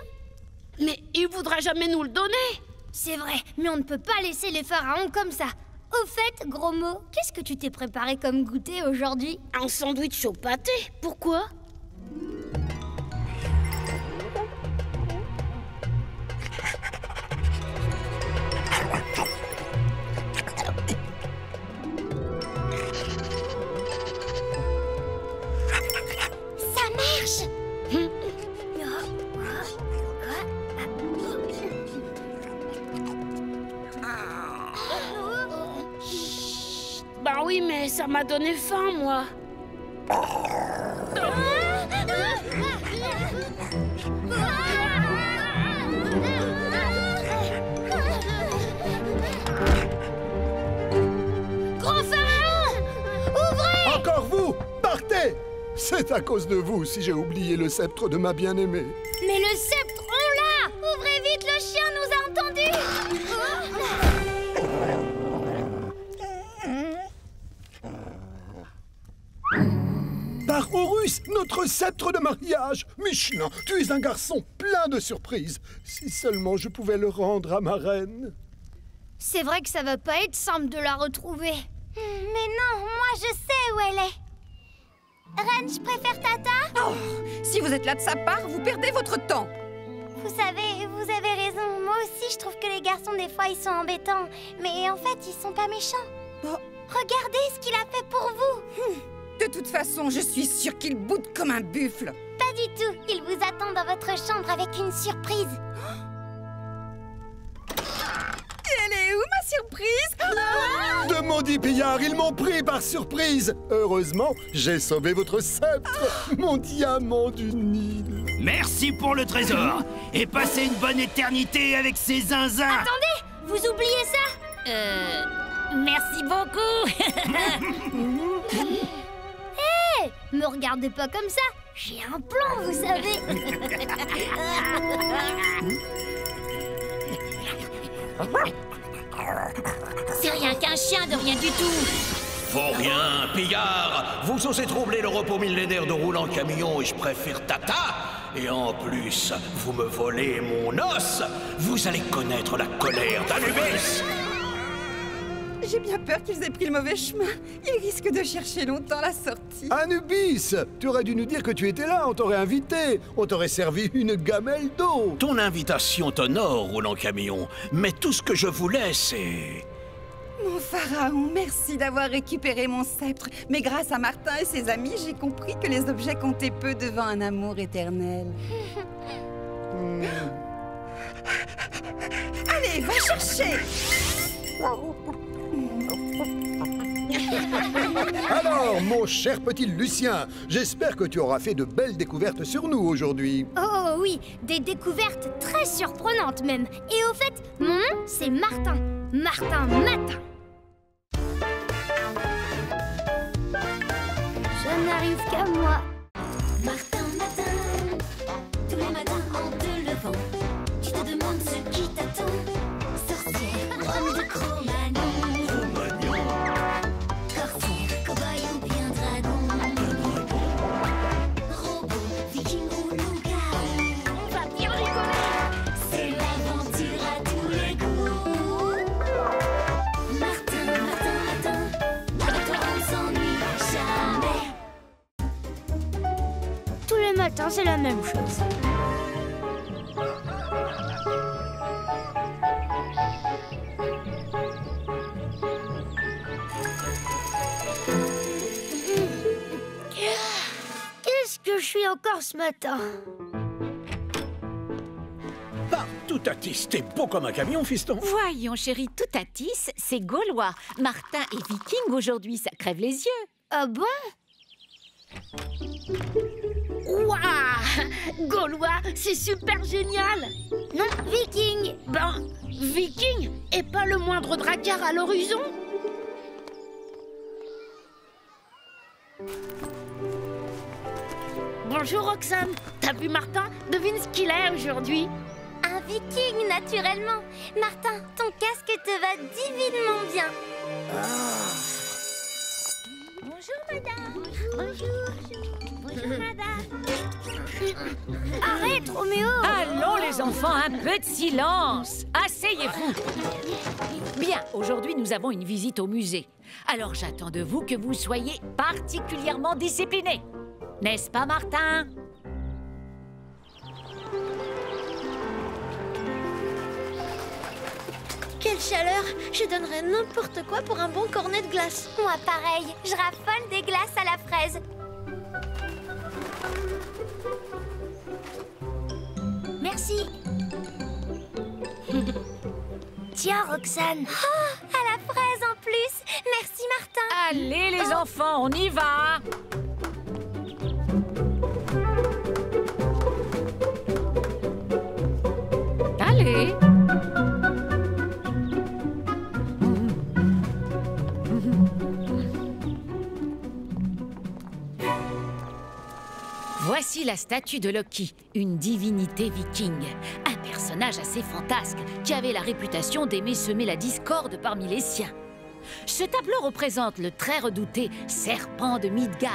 Mais il voudra jamais nous le donner. C'est vrai, mais on ne peut pas laisser les pharaons comme ça. Au fait, gros mot, qu'est-ce que tu t'es préparé comme goûter aujourd'hui? Un sandwich au pâté. Pourquoi? Ça marche. Bah oui, mais ça m'a donné faim, moi. Grand pharaon! Ouvrez! Encore vous! Partez! C'est à cause de vous si j'ai oublié le sceptre de ma bien-aimée. Mais le sceptre, on l'a! Ouvrez vite, le chien nous a entendus! Par Horus, notre sceptre de mariage! Michelin, tu es un garçon plein de surprises. Si seulement je pouvais le rendre à ma reine. C'est vrai que ça va pas être simple de la retrouver. Mais non, moi je sais où elle est. Reine, je préfère Tata. Oh, si vous êtes là de sa part, vous perdez votre temps. Vous savez, vous avez raison. Moi aussi, je trouve que les garçons, des fois, ils sont embêtants. Mais en fait, ils sont pas méchants. Oh. Regardez ce qu'il a fait pour vous. De toute façon, je suis sûre qu'il boude comme un buffle. Pas du tout. Il vous attend dans votre chambre avec une surprise. Elle est où, ma surprise? De maudits pillards, ils m'ont pris par surprise. Heureusement, j'ai sauvé votre sceptre, mon diamant du Nil. Merci pour le trésor. Et passez une bonne éternité avec ces zinzins. Attendez, vous oubliez ça? Merci beaucoup. Hé, me regardez pas comme ça. J'ai un plan, vous savez. C'est rien qu'un chien, de rien du tout. Faut rien, pillard. Vous osez troubler le repos millénaire de roulant camion et je préfère Tata. Et en plus, vous me volez mon os. Vous allez connaître la colère d'Anubis. J'ai bien peur qu'ils aient pris le mauvais chemin. Ils risquent de chercher longtemps la sortie. Anubis, tu aurais dû nous dire que tu étais là, on t'aurait invité. On t'aurait servi une gamelle d'eau. Ton invitation t'honore, roulant camion. Mais tout ce que je voulais, c'est... Mon pharaon, merci d'avoir récupéré mon sceptre. Mais grâce à Martin et ses amis, j'ai compris que les objets comptaient peu devant un amour éternel. Allez, va chercher. Alors, mon cher petit Lucien, j'espère que tu auras fait de belles découvertes sur nous aujourd'hui. Oh oui, des découvertes très surprenantes même. Et au fait, mon nom, c'est Martin. Martin Matin. Ça n'arrive qu'à moi. Martin Matin, tous les matins en te levant, tu te demandes ce qui t'attend. Sorcière, homme de Cro-Magnon, sorcière, cow-boy ou bien dragon, robot, viking ou loup-garou, on va bien rigoler. C'est l'aventure à tous les goûts. Martin, Martin, Martin, avec toi on s'ennuie jamais. Tous les matins, c'est la même chose. Qu'est-ce que je suis encore ce matin? Partout Tatis, t'es beau comme un camion, fiston. Voyons, chérie, tout à tisse, c'est gaulois. Martin et viking aujourd'hui, ça crève les yeux. Ah bon? Waouh! Gaulois, c'est super génial! Non, viking! Ben, viking et pas le moindre dracard à l'horizon? Bonjour Roxane, t'as vu Martin? Devine ce qu'il est aujourd'hui. Un viking, naturellement. Martin, ton casque te va divinement bien. Bonjour, madame. Bonjour, madame. Arrête, Roméo! Allons les enfants, un peu de silence. Asseyez-vous. Bien, aujourd'hui nous avons une visite au musée. Alors j'attends de vous que vous soyez particulièrement disciplinés. N'est-ce pas, Martin? Quelle chaleur! Je donnerais n'importe quoi pour un bon cornet de glace. Moi, pareil. Je raffole des glaces à la fraise. Merci. Tiens, Roxane. Oh, à la fraise en plus. Merci, Martin. Allez les enfants, on y va. Allez. Voici la statue de Loki, une divinité viking. Un personnage assez fantasque qui avait la réputation d'aimer semer la discorde parmi les siens. Ce tableau représente le très redouté serpent de Midgard.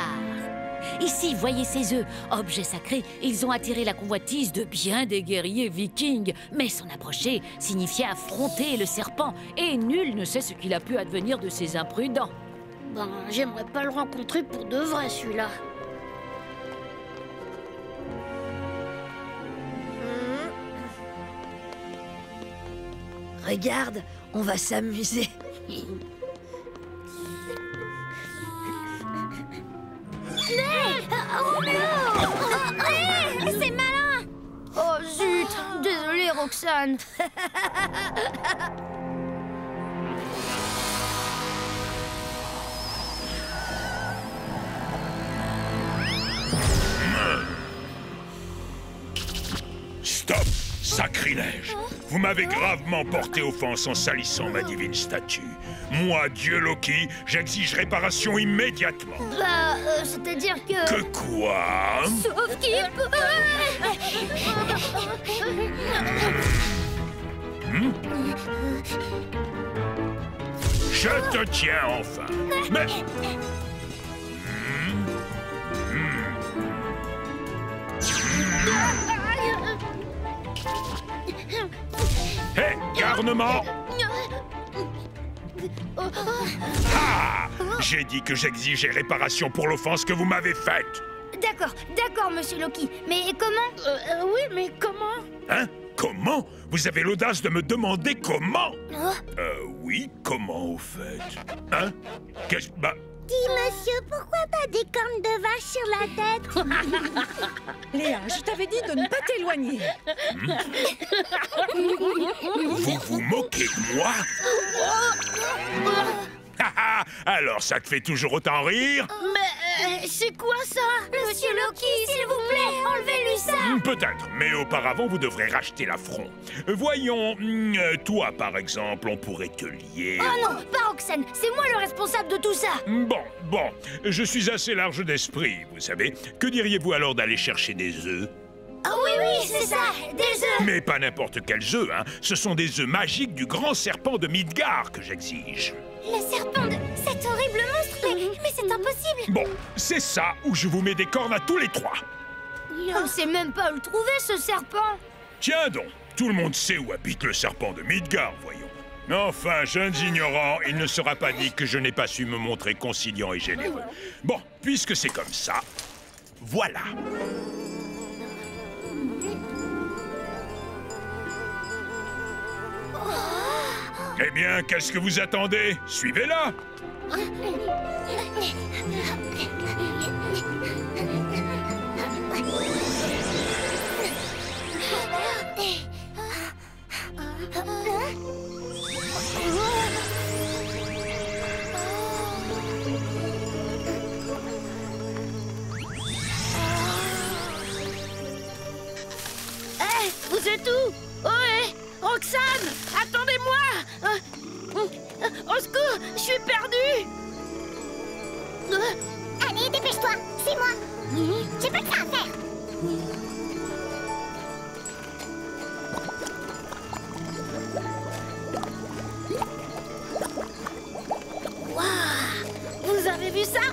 Ici, voyez ses œufs, objets sacrés, ils ont attiré la convoitise de bien des guerriers vikings. Mais s'en approcher signifiait affronter le serpent, et nul ne sait ce qu'il a pu advenir de ces imprudents. Ben, j'aimerais pas le rencontrer pour de vrai, celui-là. Regarde, on va s'amuser. C'est malin. Oh zut! Désolée, Roxane. Stop! Sacrilège! Vous m'avez gravement porté offense en salissant ma divine statue. Moi, Dieu Loki, j'exige réparation immédiatement. Bah, c'est-à-dire que... Que quoi? Sauf qu'il peut... Je te tiens enfin. Mais... Hé, garnement! Ah! J'ai dit que j'exigeais réparation pour l'offense que vous m'avez faite. D'accord, monsieur Loki. Mais comment? Oui, mais comment? Hein? Comment? Vous avez l'audace de me demander comment? Oh. Oui, comment au fait? Hein? Qu'est-ce... Bah, Dis, monsieur, pourquoi pas des cornes de vache sur la tête? Léa, je t'avais dit de ne pas t'éloigner. Vous vous moquez de moi? Alors, ça te fait toujours autant rire? Mais c'est quoi ça? Monsieur Loki, s'il vous plaît, enlevez-lui ça! Peut-être, mais auparavant, vous devrez racheter l'affront. Voyons, toi, par exemple, on pourrait te lier... Oh non, pas Roxane, c'est moi le responsable de tout ça. Bon, je suis assez large d'esprit, vous savez. Que diriez-vous alors d'aller chercher des œufs? Oh oui, c'est ça, des œufs! Mais pas n'importe quels œufs, hein. Ce sont des œufs magiques du grand serpent de Midgard que j'exige. Le serpent de... cet horrible monstre, mais c'est impossible! Bon, c'est ça où je vous mets des cornes à tous les trois. On sait même pas où le trouver, ce serpent. Tiens donc, tout le monde sait où habite le serpent de Midgard, voyons. Enfin, jeunes ignorants, il ne sera pas dit que je n'ai pas su me montrer conciliant et généreux. Bon, puisque c'est comme ça, voilà. Eh bien, qu'est-ce que vous attendez? Suivez-la! Hé, vous êtes où? Ohé, Roxane, attendez-moi! Au secours, je suis perdue! Allez, dépêche-toi, c'est moi! J'ai pas que ça à faire! Waouh! Vous avez vu ça?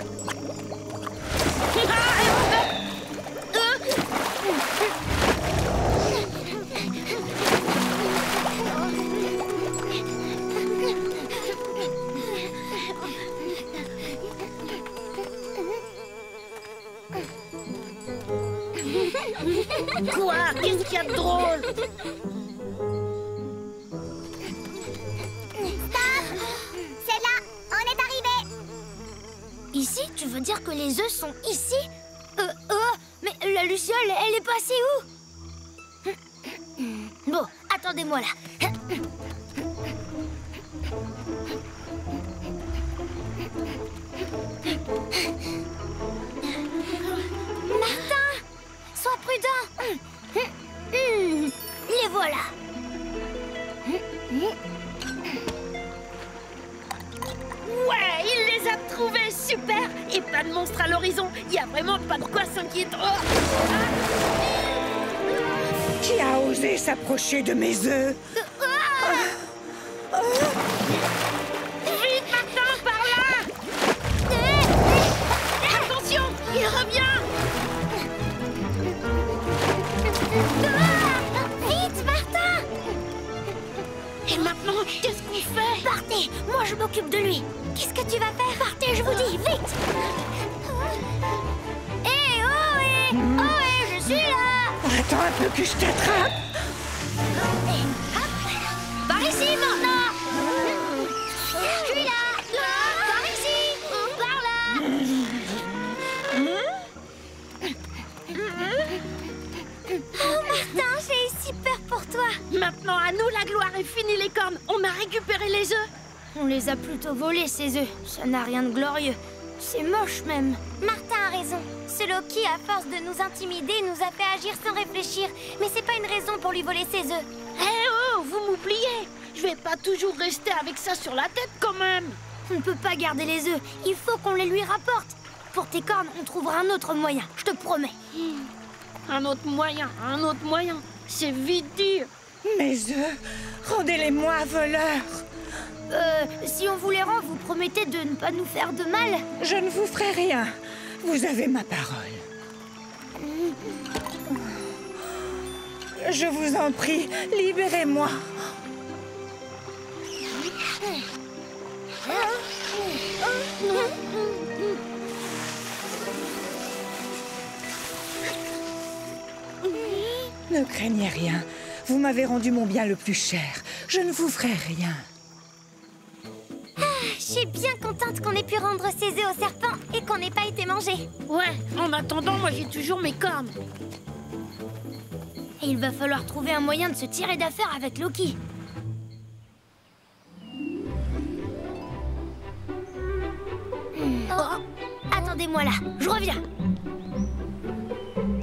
Quoi? Qu'est-ce qu'il y a de drôle? Stop! C'est là! On est arrivé! Ici, tu veux dire que les œufs sont ici? Mais la luciole, elle est passée où? Bon, attendez-moi là. Martin! Sois prudent! Les voilà. Ouais, il les a trouvés, super! Et pas de monstre à l'horizon, il y a vraiment pas de quoi s'inquiéter. Qui a osé s'approcher de mes œufs? Vite, Martin, par là! Attention, il revient! Vite, Martin! Et maintenant, qu'est-ce qu'on fait? Partez, moi je m'occupe de lui. Qu'est-ce que tu vas faire? Partez, je vous dis, vite! Ohé, je suis là! Attends un peu que je t'attrape. Par ici, maintenant! Je suis là! Par ici! Par là! Oh, Martin, j'ai eu si peur pour toi! Maintenant, à nous la gloire et fini les cornes. On a récupéré les œufs. On les a plutôt volés, ces œufs. Ça n'a rien de glorieux. C'est moche, même. Martin a raison. Ce Loki, à force de nous intimider, nous a fait agir sans réfléchir. Mais c'est pas une raison pour lui voler ses œufs. Eh oh, vous m'oubliez. Je vais pas toujours rester avec ça sur la tête, quand même. On ne peut pas garder les œufs. Il faut qu'on les lui rapporte. Pour tes cornes, on trouvera un autre moyen, je te promets. Un autre moyen. C'est vite dit. Mes œufs, rendez-les-moi, voleurs. Si on vous les rend, vous promettez de ne pas nous faire de mal? Je ne vous ferai rien. Vous avez ma parole. Je vous en prie, libérez-moi. Ne craignez rien. Vous m'avez rendu mon bien le plus cher. Je ne vous ferai rien. Je suis bien contente qu'on ait pu rendre ces œufs au serpent et qu'on n'ait pas été mangés. Ouais, en attendant, moi j'ai toujours mes cornes. Et il va falloir trouver un moyen de se tirer d'affaire avec Loki. Oh, attendez-moi là, je reviens.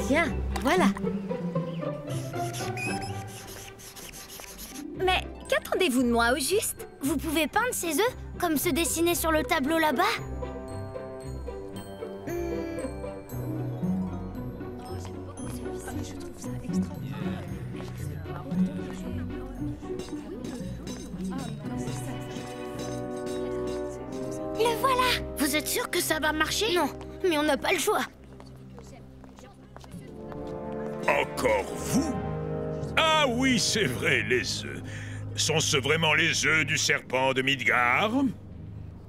Tiens, voilà. Mais qu'attendez-vous de moi au juste? Vous pouvez peindre ces œufs comme ceux dessinés sur le tableau là-bas? Le voilà. Vous êtes sûr que ça va marcher? Non, mais on n'a pas le choix. Encore vous? Ah oui, c'est vrai, les œufs. Sont-ce vraiment les œufs du serpent de Midgard?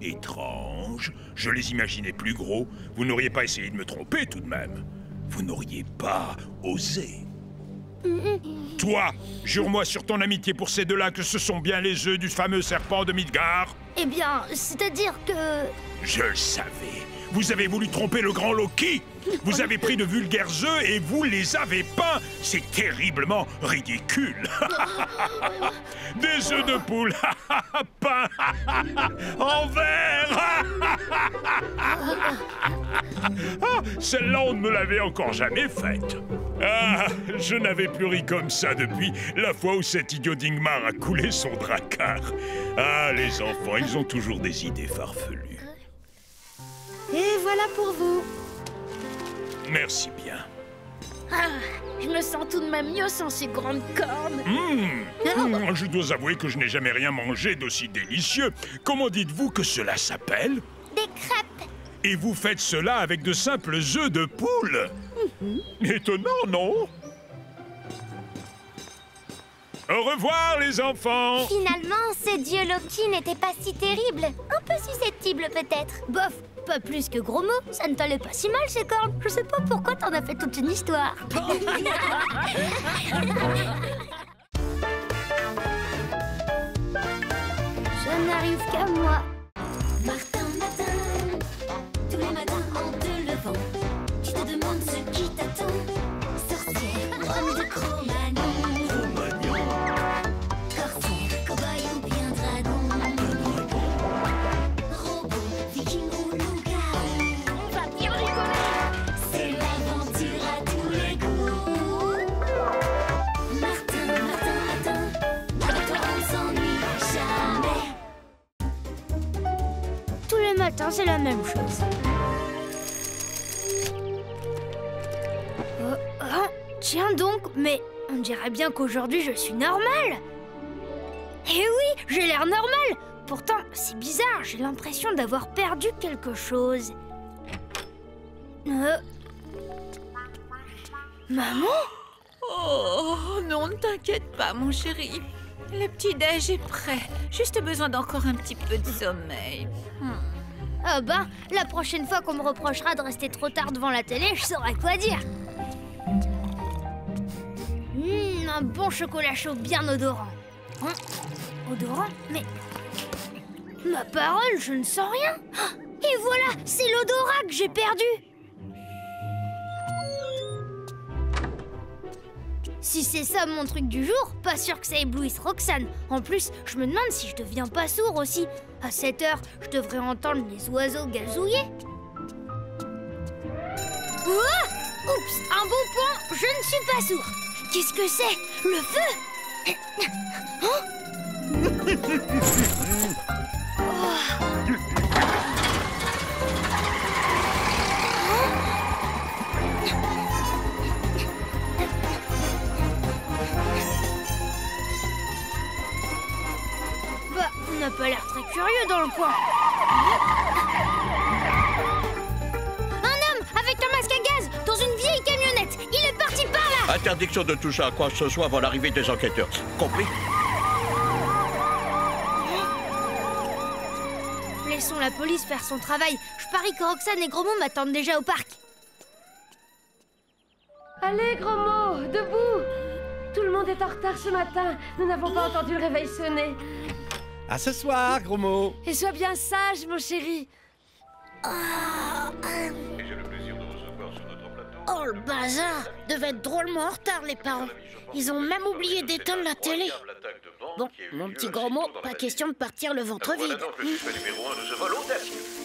Étrange. Je les imaginais plus gros. Vous n'auriez pas essayé de me tromper tout de même. Vous n'auriez pas osé. Toi, jure-moi sur ton amitié pour ces deux-là que ce sont bien les œufs du fameux serpent de Midgard. Eh bien, c'est-à-dire que... Je le savais. Vous avez voulu tromper le grand Loki. Vous avez pris de vulgaires œufs et vous les avez peints. C'est terriblement ridicule. Des œufs de poule peints en vert. Celle-là, on ne me l'avait encore jamais faite. Ah, je n'avais plus ri comme ça depuis la fois où cet idiot d'Ingmar a coulé son drakkar. Ah, les enfants, ils ont toujours des idées farfelues. Et voilà pour vous. Merci bien. Ah, je me sens tout de même mieux sans ces grandes cornes. Je dois avouer que je n'ai jamais rien mangé d'aussi délicieux. Comment dites-vous que cela s'appelle? Des crêpes. Et vous faites cela avec de simples œufs de poule? Étonnant, non? Au revoir, les enfants! Finalement, ce dieu Loki n'était pas si terrible. Un peu susceptible, peut-être. Bof, pas plus que gros mots. Ça ne t'allait pas si mal, ces cornes. Je sais pas pourquoi t'en as fait toute une histoire. Ça n'arrive qu'à moi. Martin, matin, tous les matins en te levant, tu te demandes ce qui t'attend. Sorcière, homme de Cro-Magnon, corsaire, cow-boy ou bien dragon, robot, viking ou loup-garou. On va bien rigoler. C'est l'aventure à tous les goûts. Martin, Martin, Martin, avec toi on s'ennuie jamais. Tous les matins, c'est la même chose. Tiens donc, mais on dirait bien qu'aujourd'hui je suis normale. Eh oui, j'ai l'air normale. Pourtant, c'est bizarre, j'ai l'impression d'avoir perdu quelque chose. Maman? Oh, non, ne t'inquiète pas, mon chéri. Le petit-déj est prêt. Juste besoin d'encore un petit peu de sommeil. Ah ben, la prochaine fois qu'on me reprochera de rester trop tard devant la télé, je saurai quoi dire. Un bon chocolat chaud bien odorant. Odorant? Mais... ma parole, je ne sens rien. Et voilà, c'est l'odorat que j'ai perdu. Si c'est ça mon truc du jour, pas sûr que ça éblouisse Roxane. En plus, je me demande si je deviens pas sourd aussi. À cette heure, je devrais entendre les oiseaux gazouiller. Ouah! Oups, un bon point, je ne suis pas sourd. Qu'est-ce que c'est? Le feu? Bah, on n'a pas l'air très curieux dans le coin. Un homme avec un masque à gaz dans une vieille camionnette. Il est parti par là. Interdiction de toucher à quoi que ce soit avant l'arrivée des enquêteurs. Compris? Laissons la police faire son travail. Je parie que Roxane et Gros Mot m'attendent déjà au parc. Allez, Gros Mot, debout. Tout le monde est en retard ce matin. Nous n'avons pas entendu le réveil sonner. À ce soir, gros mot. Et sois bien sage, mon chéri. Oh, le bazar! Devait être drôlement en retard, les parents. Ils ont même oublié d'éteindre la télé. Bon, mon petit gros mot, pas question de partir le ventre vide.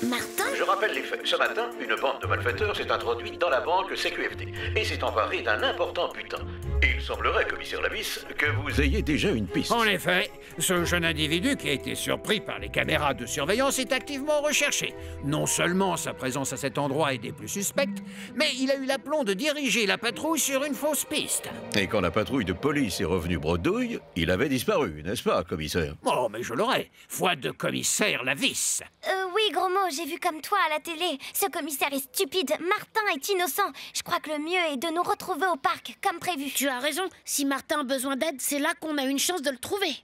Martin? Je rappelle les faits. Ce matin, une bande de malfaiteurs s'est introduite dans la banque CQFD et s'est emparée d'un important butin. Et il semblerait, commissaire Lavis, que vous ayez déjà une piste. En effet, ce jeune individu qui a été surpris par les caméras de surveillance est activement recherché. Non seulement sa présence à cet endroit est des plus suspectes, mais il a eu l'aplomb de diriger la patrouille sur une fausse piste. Et quand la patrouille de police est revenue bredouille, il avait disparu, n'est-ce pas, commissaire? Oh, mais je l'aurais. Foi de commissaire Lavis. Oui, gros mot, j'ai vu comme toi à la télé. Ce commissaire est stupide, Martin est innocent. Je crois que le mieux est de nous retrouver au parc, comme prévu. Tu as raison, si Martin a besoin d'aide, c'est là qu'on a une chance de le trouver.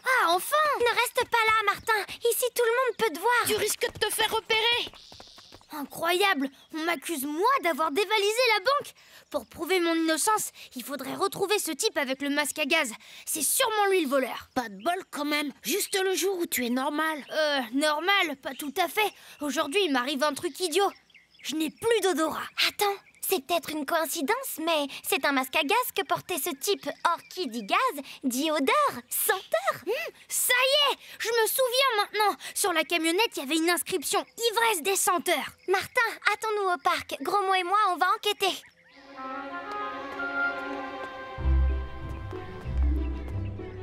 Ah, enfin! Ne reste pas là, Martin. Ici, tout le monde peut te voir. Tu risques de te faire repérer. Incroyable! On m'accuse, moi, d'avoir dévalisé la banque! Pour prouver mon innocence, il faudrait retrouver ce type avec le masque à gaz. C'est sûrement lui le voleur. Pas de bol quand même, juste le jour où tu es normal. Normal, pas tout à fait. Aujourd'hui, il m'arrive un truc idiot. Je n'ai plus d'odorat. Attends, c'est peut-être une coïncidence, mais c'est un masque à gaz que portait ce type. Or, qui dit gaz, dit odeur, senteur. Ça y est, je me souviens maintenant. Sur la camionnette, il y avait une inscription « Ivresse des senteurs ». Martin, attends-nous au parc. Gros mot et moi, on va enquêter.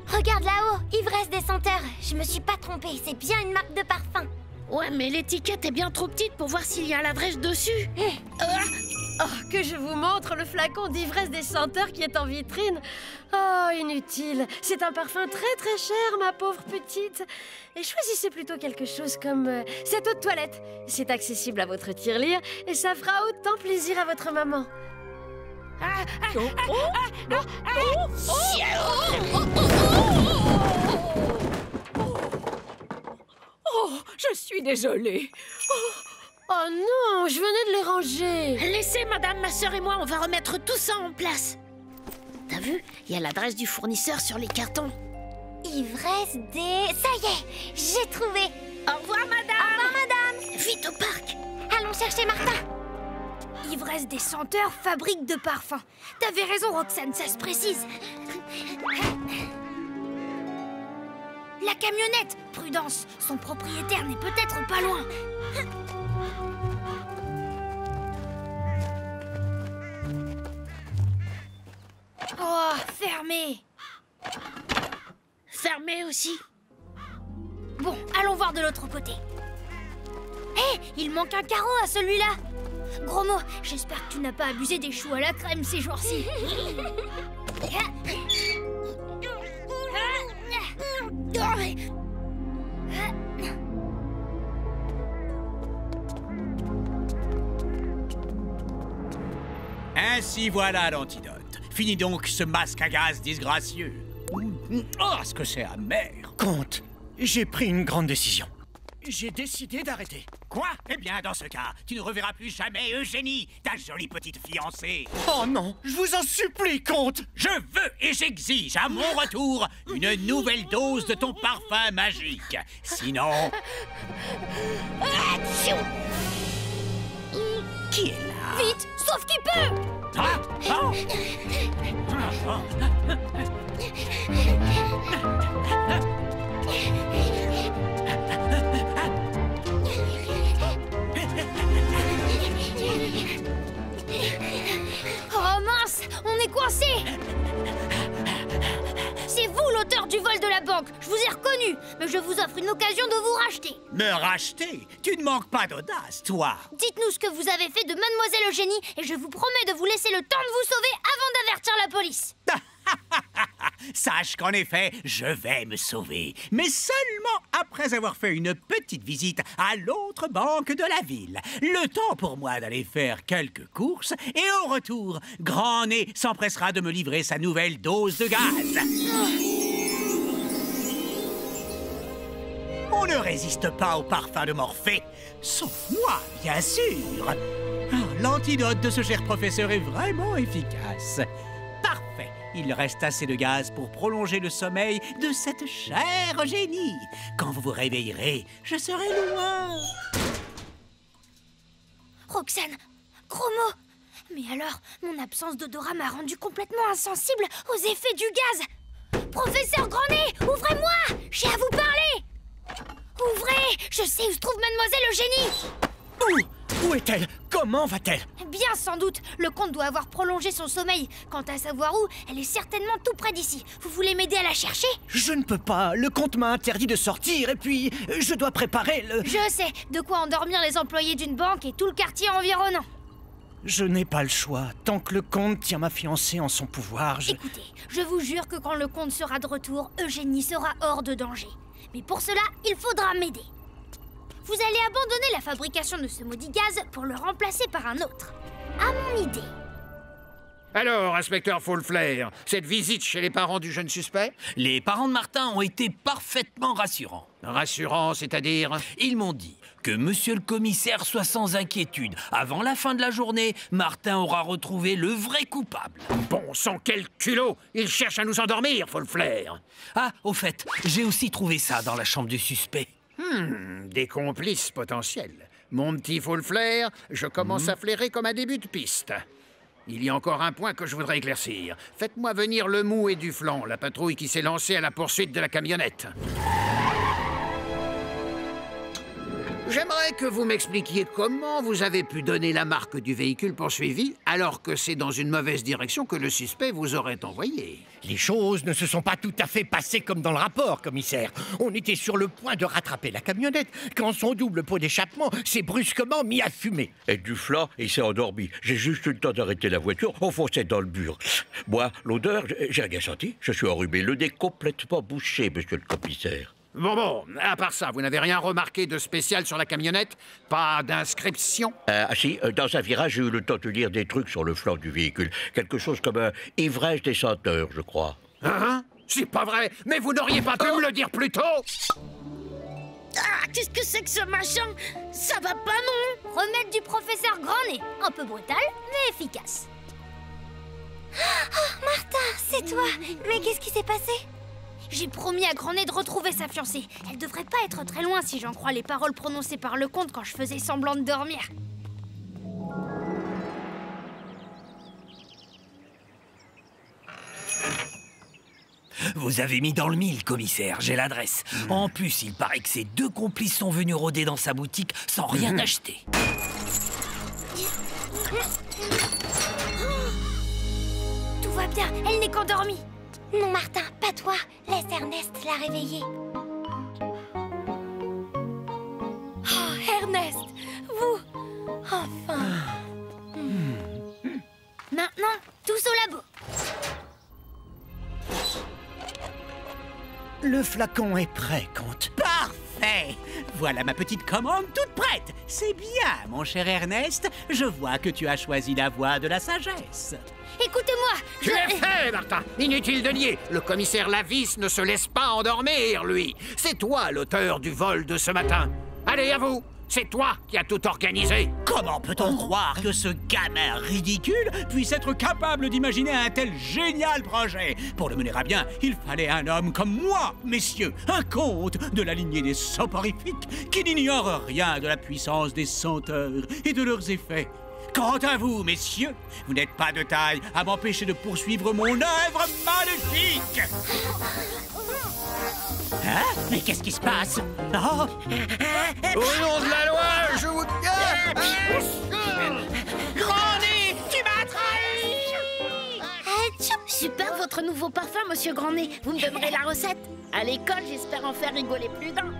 Regarde là-haut, ivresse des senteurs. Je me suis pas trompée, c'est bien une marque de parfum. Ouais, mais l'étiquette est bien trop petite pour voir s'il y a l'adresse dessus. Oh, que je vous montre le flacon d'ivresse des senteurs qui est en vitrine. Oh, inutile. C'est un parfum très très cher, ma pauvre petite. Et choisissez plutôt quelque chose comme cette eau de toilette. C'est accessible à votre tirelire et ça fera autant plaisir à votre maman. Oh, je suis désolée. Oh non, je venais de les ranger. Laissez, madame, ma sœur et moi, on va remettre tout ça en place. T'as vu? Il y a l'adresse du fournisseur sur les cartons. Ivresse des... Ça y est, j'ai trouvé. Au revoir, madame. Au revoir, madame. Vite au parc. Allons chercher Martin. Ivresse des senteurs, fabrique de parfums. T'avais raison, Roxane, ça se précise. La camionnette! Prudence, son propriétaire n'est peut-être pas loin. Oh, fermé. Fermé aussi. Bon, allons voir de l'autre côté. Hé, il manque un carreau à celui-là. Gros mot, j'espère que tu n'as pas abusé des choux à la crème ces jours-ci. Ainsi voilà l'antidote. Fini donc ce masque à gaz disgracieux. Oh, ce que c'est amer. Comte, j'ai pris une grande décision. J'ai décidé d'arrêter. Quoi? Eh bien, dans ce cas, tu ne reverras plus jamais Eugénie, ta jolie petite fiancée. Oh non, je vous en supplie, comte. Je veux et j'exige à mon retour une nouvelle dose de ton parfum magique. Sinon... Qui est là? Vite, sauve qui peut! Ah, ah. Oh mince, on est coincé. C'est vous l'auteur du vol de la banque. Je vous ai reconnu, mais je vous offre une occasion de vous racheter. Me racheter? Tu ne manques pas d'audace, toi. Dites-nous ce que vous avez fait de Mademoiselle Eugénie et je vous promets de vous laisser le temps de vous sauver avant d'avertir la police. Sache qu'en effet, je vais me sauver, mais seulement après avoir fait une petite visite à l'autre banque de la ville. Le temps pour moi d'aller faire quelques courses et au retour, Grand Nez s'empressera de me livrer sa nouvelle dose de gaz. On ne résiste pas au parfum de Morphée, sauf moi, bien sûr. L'antidote de ce cher professeur est vraiment efficace. Parfait. Il reste assez de gaz pour prolonger le sommeil de cette chère Eugénie. Quand vous vous réveillerez, je serai loin. Roxane, gros mot. Mais alors, mon absence d'odorat m'a rendu complètement insensible aux effets du gaz. Professeur Grandnez, ouvrez-moi! J'ai à vous parler! Ouvrez! Je sais où se trouve Mademoiselle Eugénie! Où est-elle? Comment va-t-elle? Bien sans doute, le comte doit avoir prolongé son sommeil. Quant à savoir où, elle est certainement tout près d'ici. Vous voulez m'aider à la chercher? Je ne peux pas, le comte m'a interdit de sortir et puis je dois préparer le... Je sais, de quoi endormir les employés d'une banque et tout le quartier environnant. Je n'ai pas le choix. Tant que le comte tient ma fiancée en son pouvoir, Écoutez, je vous jure que quand le comte sera de retour, Eugénie sera hors de danger. Mais pour cela, il faudra m'aider. Vous allez abandonner la fabrication de ce maudit gaz pour le remplacer par un autre. À mon idée. Alors, inspecteur Faulflair, cette visite chez les parents du jeune suspect? Les parents de Martin ont été parfaitement rassurants. Rassurants, c'est-à-dire? Ils m'ont dit que monsieur le commissaire soit sans inquiétude. Avant la fin de la journée, Martin aura retrouvé le vrai coupable. Bon sang, quel culot! Il cherche à nous endormir, Faulflair. Ah, au fait, j'ai aussi trouvé ça dans la chambre du suspect. Des complices potentiels. Mon petit Faulflair, je commence à flairer comme un début de piste. Il y a encore un point que je voudrais éclaircir. Faites-moi venir le Mou et Duflan, la patrouille qui s'est lancée à la poursuite de la camionnette. J'aimerais que vous m'expliquiez comment vous avez pu donner la marque du véhicule poursuivi alors que c'est dans une mauvaise direction que le suspect vous aurait envoyé. Les choses ne se sont pas tout à fait passées comme dans le rapport, commissaire. On était sur le point de rattraper la camionnette quand son double pot d'échappement s'est brusquement mis à fumer. Et Duflan, il s'est endormi. J'ai juste eu le temps d'arrêter la voiture, on fonçait dans le mur. Moi, l'odeur, j'ai rien senti. Je suis enrhumé, le nez complètement bouché, monsieur le commissaire. Bon, à part ça, vous n'avez rien remarqué de spécial sur la camionnette? Pas d'inscription? Ah si, dans un virage, j'ai eu le temps de lire des trucs sur le flanc du véhicule. Quelque chose comme un ivresse des senteurs, je crois. Hein? C'est pas vrai! Mais vous n'auriez pas pu me le dire plus tôt? Ah, qu'est-ce que c'est que ce machin? Ça va pas, non? Remède du professeur Grandnez. Un peu brutal, mais efficace. Oh, Martin, c'est toi. Mais qu'est-ce qui s'est passé? J'ai promis à Grandnez de retrouver sa fiancée. Elle devrait pas être très loin si j'en crois les paroles prononcées par le comte quand je faisais semblant de dormir. Vous avez mis dans le mille, commissaire, j'ai l'adresse. En plus, il paraît que ces deux complices sont venus rôder dans sa boutique sans rien acheter. Tout va bien, elle n'est qu'endormie. Non, Martin, pas toi. Laisse Ernest la réveiller. Oh, Ernest, vous... Enfin... Maintenant, tous au labo. Le flacon est prêt, comte. Parfait! Voilà ma petite commande toute prête. C'est bien, mon cher Ernest. Je vois que tu as choisi la voie de la sagesse. Écoutez-moi, Tu es fait, Martin! Inutile de nier, le commissaire Lavis ne se laisse pas endormir, lui. C'est toi l'auteur du vol de ce matin. Allez, à vous! C'est toi qui as tout organisé. Comment peut-on croire que ce gamin ridicule puisse être capable d'imaginer un tel génial projet? Pour le mener à bien, il fallait un homme comme moi, messieurs, un comte de la lignée des soporifiques qui n'ignore rien de la puissance des senteurs et de leurs effets. Quant à vous, messieurs, vous n'êtes pas de taille à m'empêcher de poursuivre mon œuvre maléfique. Hein? Mais qu'est-ce qui se passe? Oh! Au nom de la loi, je vous... Grandnez, tu m'as trahi! Super votre nouveau parfum, monsieur Grandnez. Vous me donnerez la recette? À l'école, j'espère en faire rigoler plus d'un.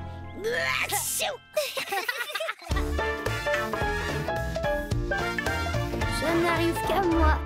Ça n'arrive qu'à moi.